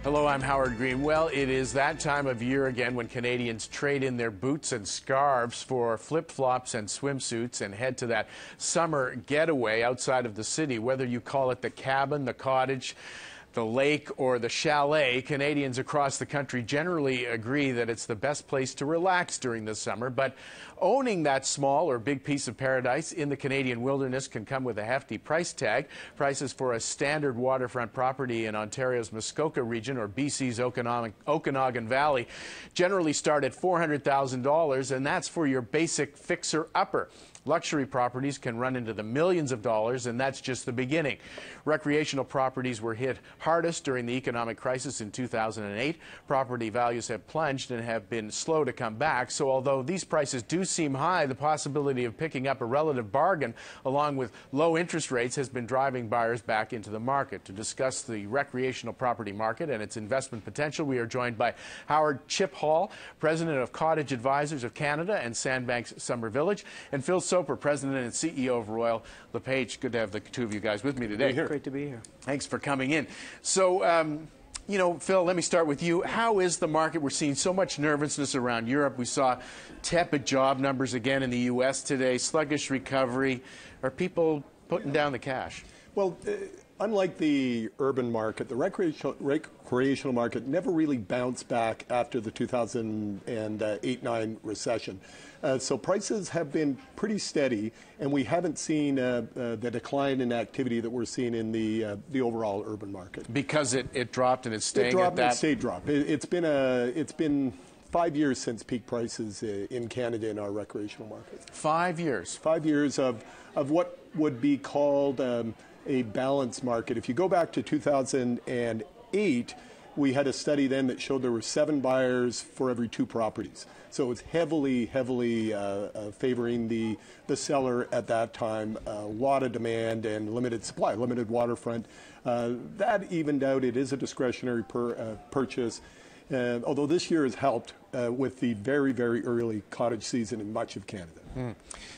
Hello, I'm Howard Green. Well, it is that time of year again when Canadians trade in their boots and scarves for flip-flops and swimsuits and head to that summer getaway outside of the city. Whether you call it the cabin, the cottage, the lake, or the chalet, Canadians across the country generally agree that it's the best place to relax during the summer. But owning that small or big piece of paradise in the Canadian wilderness can come with a hefty price tag. Prices for a standard waterfront property in Ontario's Muskoka region or BC's Okanagan Valley generally start at $400,000, and that's for your basic fixer-upper. Luxury properties can run into the millions of dollars, and that's just the beginning. Recreational properties were hit hardest during the economic crisis in 2008. Property values have plunged and have been slow to come back. So although these prices do seem high, the possibility of picking up a relative bargain along with low interest rates has been driving buyers back into the market. To discuss the recreational property market and its investment potential, we are joined by Howard Chip Hall, president of Cottage Advisors of Canada and Sandbanks Summer Village, and Phil Soper, president and CEO of Royal LePage. Good to have the two of you guys with me today. Great to be here. Thanks for coming in. So, you know, Phil, let me start with you. How is the market? We're seeing so much nervousness around Europe. We saw tepid job numbers again in the U.S. today, sluggish recovery. Are people putting down the cash? Well, unlike the urban market, the recreational market never really bounced back after the 2008-9 recession. So prices have been pretty steady, and we haven't seen the decline in activity that we're seeing in the overall urban market. Because it dropped and it's staying it dropped at that? And it stayed dropped. It's been 5 years since peak prices in Canada in our recreational market. 5 years? 5 years of what would be called a balanced market. If you go back to 2008, we had a study then that showed there were 7 buyers for every 2 properties. So it's heavily favoring the seller at that time. A lot of demand and limited supply, limited waterfront. That evened out. It is a discretionary purchase. Although this year has helped with the very, very early cottage season in much of Canada.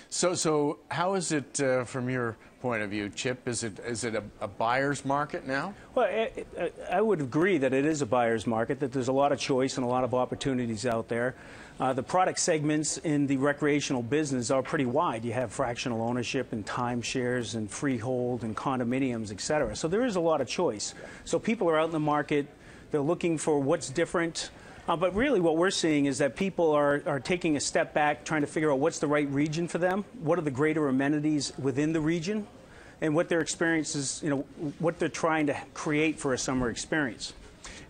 So how is it from your point of view, Chip? Is it a buyer's market now? Well, I would agree that it is a buyer's market, that there's a lot of choice and a lot of opportunities out there. The product segments in the recreational business are pretty wide. You have fractional ownership and timeshares and freehold and condominiums, et cetera. So there is a lot of choice. So people are out in the market. They're looking for what's different. But really what we're seeing is that people are taking a step back, trying to figure out what's the right region for them, what are the greater amenities within the region, and what their experiences, you know, what they're trying to create for a summer experience.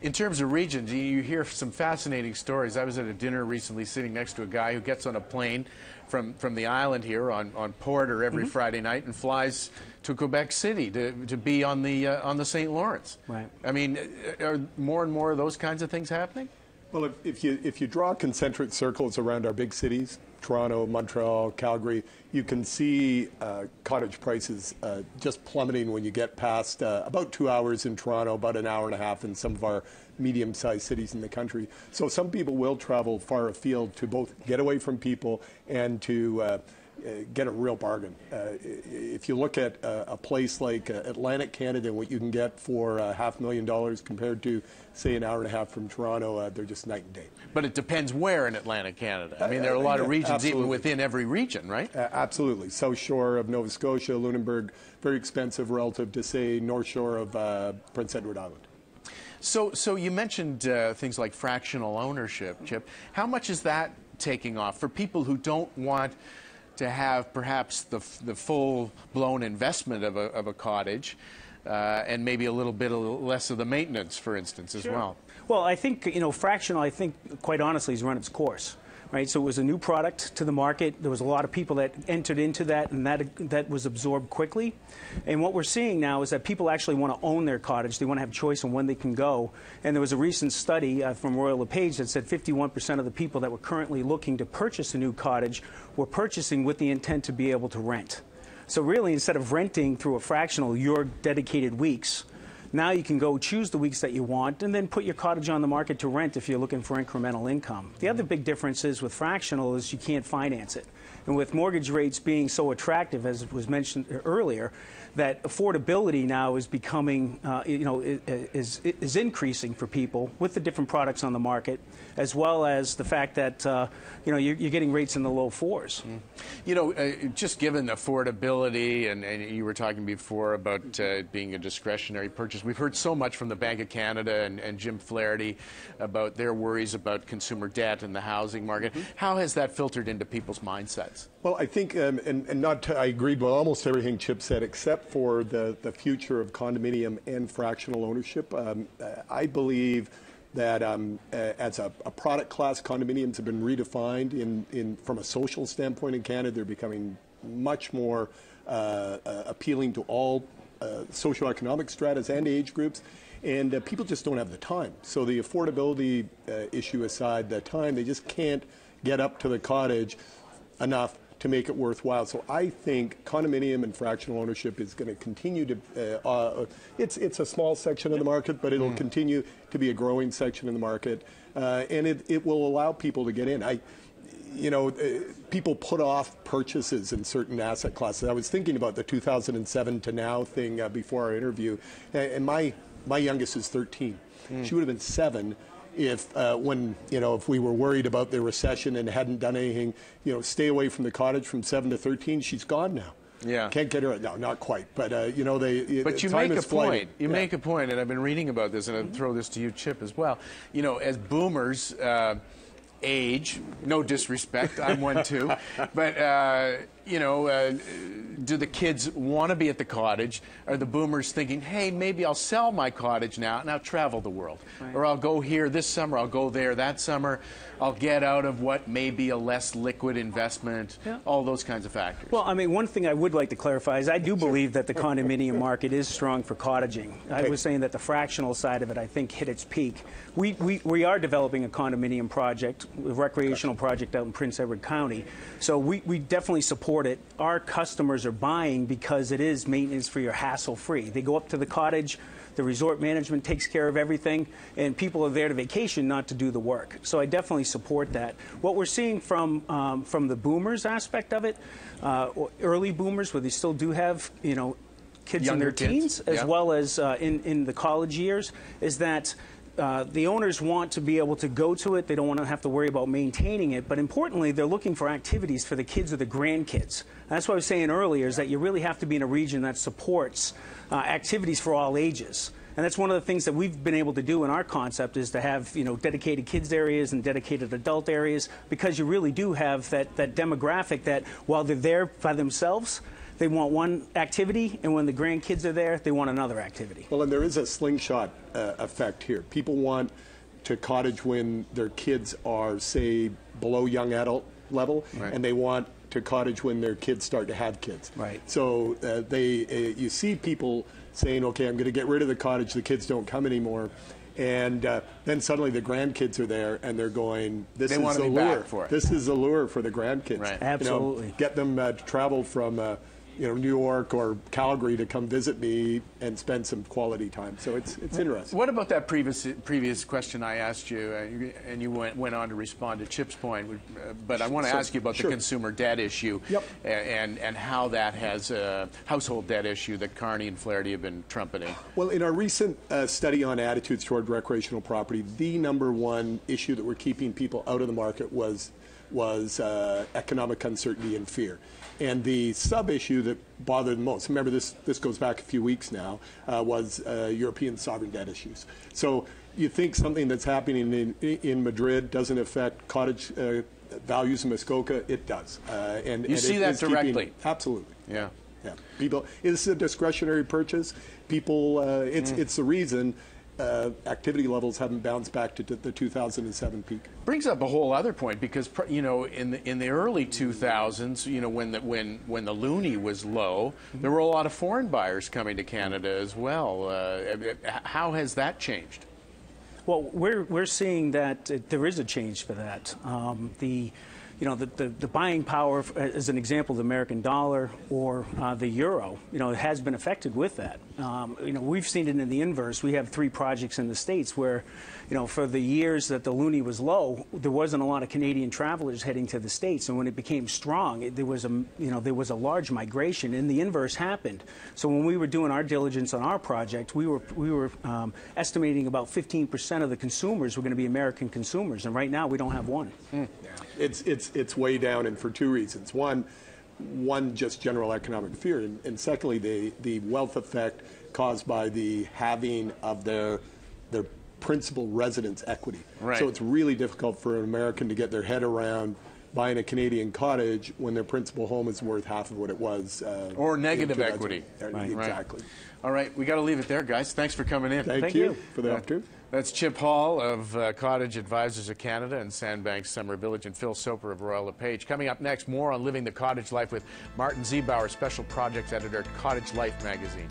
In terms of regions, you hear some fascinating stories. I was at a dinner recently sitting next to a guy who gets on a plane from the island here on Porter every Friday night and flies to Quebec City to be on the St. Lawrence. Right. I mean, are more and more of those kinds of things happening? Well, if you draw concentric circles around our big cities, Toronto, Montreal, Calgary, you can see cottage prices just plummeting when you get past about 2 hours in Toronto, about an hour and a half in some of our medium-sized cities in the country. So some people will travel far afield to both get away from people and to get a real bargain. If you look at a place like Atlantic Canada, what you can get for $500,000 compared to, say, an hour and a half from Toronto, they're just night and day. But it depends where in Atlantic Canada. I mean, there are a lot of regions absolutely. even within every region, right? Absolutely. South Shore of Nova Scotia, Lunenburg, very expensive relative to, say, North Shore of Prince Edward Island. So you mentioned things like fractional ownership, Chip. How much is that taking off for people who don't want to have perhaps the full-blown investment of a cottage and maybe a little bit less of the maintenance, for instance, as well? Well, I think, you know, fractional, I think, quite honestly, has run its course. Right? So it was a new product to the market. There was a lot of people that entered into that, and that was absorbed quickly. And what we're seeing now is that people actually want to own their cottage. They want to have choice on when they can go. And there was a recent study from Royal LePage that said 51% of the people that were currently looking to purchase a new cottage were purchasing with the intent to be able to rent. So really, instead of renting through a fractional, your dedicated weeks, now you can go choose the weeks that you want and then put your cottage on the market to rent if you're looking for incremental income. The other big difference is with fractional is you can't finance it. And with mortgage rates being so attractive, as was mentioned earlier, that affordability now is becoming, is increasing for people with the different products on the market, as well as the fact that, you're getting rates in the low fours. Just given affordability, and you were talking before about it being a discretionary purchase, we've heard so much from the Bank of Canada and Jim Flaherty about their worries about consumer debt and the housing market. How has that filtered into people's mindsets? Well, I think, I agreed with almost everything Chip said, except for the future of condominium and fractional ownership. I believe that as a product class, condominiums have been redefined from a social standpoint in Canada. They're becoming much more appealing to all socioeconomic stratas and age groups. And people just don't have the time. So the affordability issue aside, the time, they just can't get up to the cottage enough to make it worthwhile. So I think condominium and fractional ownership is going to continue to, it's a small section of the market, but it'll continue to be a growing section in the market. And it will allow people to get in. People put off purchases in certain asset classes. I was thinking about the 2007 to now thing before our interview, and my youngest is 13. She would have been 7 if if we were worried about the recession and hadn't done anything, stay away from the cottage from 7 to 13. She's gone now. Yeah. Can't get her. No, not quite. But But you make a point. You make a point, and I've been reading about this, and I'll throw this to you, Chip, as well. As boomers age, no disrespect, I'm one too, but do the kids want to be at the cottage? Are the boomers thinking, hey, maybe I'll sell my cottage now and I'll travel the world? Right. Or I'll go here this summer, I'll go there that summer, I'll get out of what may be a less liquid investment, all those kinds of factors. Well, one thing I would like to clarify is I do believe that the condominium market is strong for cottaging. Okay. I was saying that the fractional side of it, I think, hit its peak. We are developing a condominium project, a recreational project out in Prince Edward County, so we definitely support it. Our customers are buying because it is maintenance free or hassle free. They go up to the cottage, the resort management takes care of everything, and people are there to vacation, not to do the work. So I definitely support that. What we're seeing from the boomers aspect of it, early boomers, where they still do have kids in their teens, as well as in the college years, is that the owners want to be able to go to it. They don't want to have to worry about maintaining it. But importantly, they're looking for activities for the kids or the grandkids. That's what I was saying earlier, is that you really have to be in a region that supports activities for all ages. And that's one of the things that we've been able to do in our concept, is to have dedicated kids areas and dedicated adult areas, because you really do have that demographic that while they're there by themselves, they want one activity, and when the grandkids are there, they want another activity. Well, and there is a slingshot effect here. People want to cottage when their kids are, say, below young adult level, and they want to cottage when their kids start to have kids. Right. So you see people saying, okay, I'm going to get rid of the cottage, the kids don't come anymore. And then suddenly the grandkids are there, and they're going, this is a lure. This is a lure for the grandkids. Right. Absolutely. Get them to travel from New York or Calgary to come visit me and spend some quality time. So it's interesting. What about that previous question I asked you, and you went on to respond to Chip's point, but I want to ask you about the consumer debt issue, and how that has a household debt issue that Carney and Flaherty have been trumpeting. Well, in our recent study on attitudes toward recreational property, the #1 issue that were keeping people out of the market was economic uncertainty and fear. And the sub-issue that bothered the most, remember this goes back a few weeks now, was European sovereign debt issues. So you think something that's happening in Madrid doesn't affect cottage values in Muskoka? It does. And you see that directly? Absolutely. Yeah. Yeah. People, it's a discretionary purchase. People, it's the reason activity levels haven't bounced back to the 2007 peak. Brings up a whole other point, because in the early 2000s, when the loonie was low, there were a lot of foreign buyers coming to Canada as well. How has that changed? Well, we're seeing that there is a change for that. the buying power, as an example, the American dollar or the euro, it has been affected with that. We've seen it in the inverse. We have 3 projects in the States where, for the years that the loonie was low, there wasn't a lot of Canadian travelers heading to the States, and when it became strong, there was a large migration, and the inverse happened. So when we were doing our diligence on our project, we were estimating about 15% of the consumers were going to be American consumers, and right now we don't have one. Yeah. It's way down, and for 2 reasons. One, just general economic fear, and secondly, the wealth effect caused by the halving of their principal residence equity. Right. So it's really difficult for an American to get their head around buying a Canadian cottage when their principal home is worth half of what it was. Or negative equity. Right. Exactly. Right. All right, we got to leave it there, guys. Thanks for coming in. Thank you for the opportunity. That's Chip Hall of Cottage Advisors of Canada and Sandbanks Summer Village, and Phil Soper of Royal LePage. Coming up next, more on living the cottage life with Martin Ziebauer, Special Projects Editor, Cottage Life magazine.